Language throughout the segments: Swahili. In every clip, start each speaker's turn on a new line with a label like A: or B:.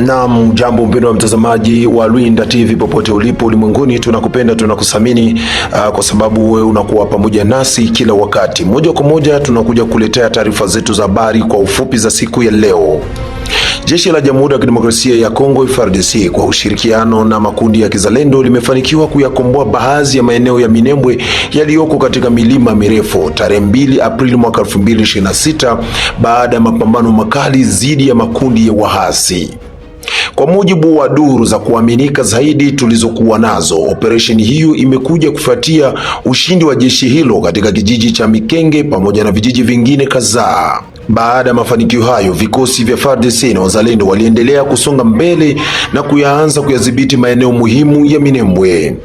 A: Naam, jambo mpendwa mtazamaji wa Lwinda TV popote ulipo ulimwenguni, tunakupenda, tunakusamini kwa sababu wewe unakuwa pamoja nasi kila wakati. Moja kwa moja tunakuja kuletea taarifa zetu za habari kwa ufupi za siku ya leo. Jeshi la Jamhuri ya Kidemokrasia ya Kongo FARDC kwa ushirikiano na makundi ya kizalendo limefanikiwa kuyakomboa baadhi ya maeneo ya Minembwe yaliyoko katika milima mirefu tarehe 2 Aprili mwaka 2026 baada ya mapambano makali dhidi ya makundi ya wahasi. Kwa mujibu wa duru za kuaminika zaidi tulizokuwa nazo, operesheni hiyo imekuja kufuatia ushindi wa jeshi hilo katika kijiji cha Mikenge pamoja na vijiji vingine kadhaa. Baada ya mafanikio hayo, vikosi vya FARDC na wazalendo waliendelea kusonga mbele na kuyaanza kuyadhibiti maeneo muhimu ya Minembwe.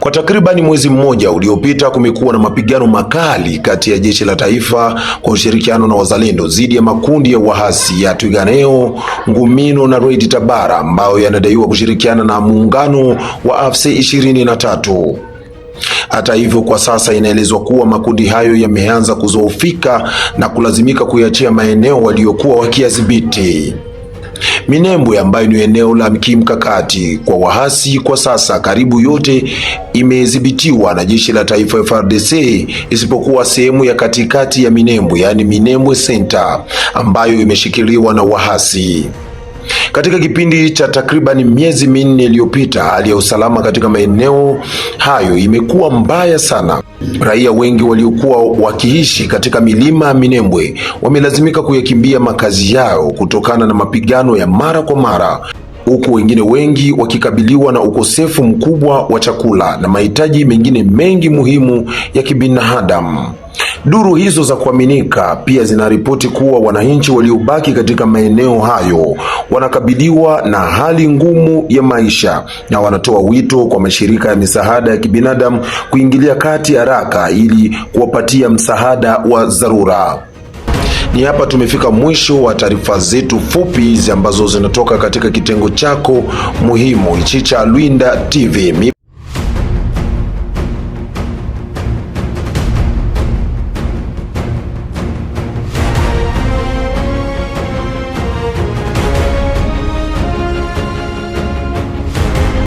A: Kwa takribani mwezi mmoja uliopita kumekuwa na mapigano makali kati ya jeshi la taifa kwa ushirikiano na wazalendo dhidi ya makundi ya wahasi ya Twirwaneho, Ngumino na Red Tabara ambayo yanadaiwa kushirikiana na muungano wa AFC 23. Hata hivyo, kwa sasa inaelezwa kuwa makundi hayo yameanza kuzoofika na kulazimika kuiachia maeneo waliokuwa wakiyadhibiti. Minembwe ambayo ni eneo la kimkakati kwa wahasi kwa sasa karibu yote imedhibitiwa na jeshi la taifa FARDC isipokuwa sehemu ya katikati ya Minembwe, yani Minembwe Center ambayo imeshikiliwa na wahasi. Katika kipindi cha takriban miezi minne iliyopita, hali ya usalama katika maeneo hayo imekuwa mbaya sana. Raia wengi waliokuwa wakiishi katika milima ya Minembwe wamelazimika kuyakimbia makazi yao kutokana na mapigano ya mara kwa mara, huku wengine wengi wakikabiliwa na ukosefu mkubwa wa chakula na mahitaji mengine mengi muhimu ya kibinadamu. Duru hizo za kuaminika pia zinaripoti kuwa wananchi waliobaki katika maeneo hayo wanakabiliwa na hali ngumu ya maisha na wanatoa wito kwa mashirika ya misaada ya kibinadamu kuingilia kati haraka ili kuwapatia msaada wa dharura. Ni hapa tumefika mwisho wa taarifa zetu fupi ambazo zinatoka katika kitengo chako muhimu hichi cha Lwinda TV.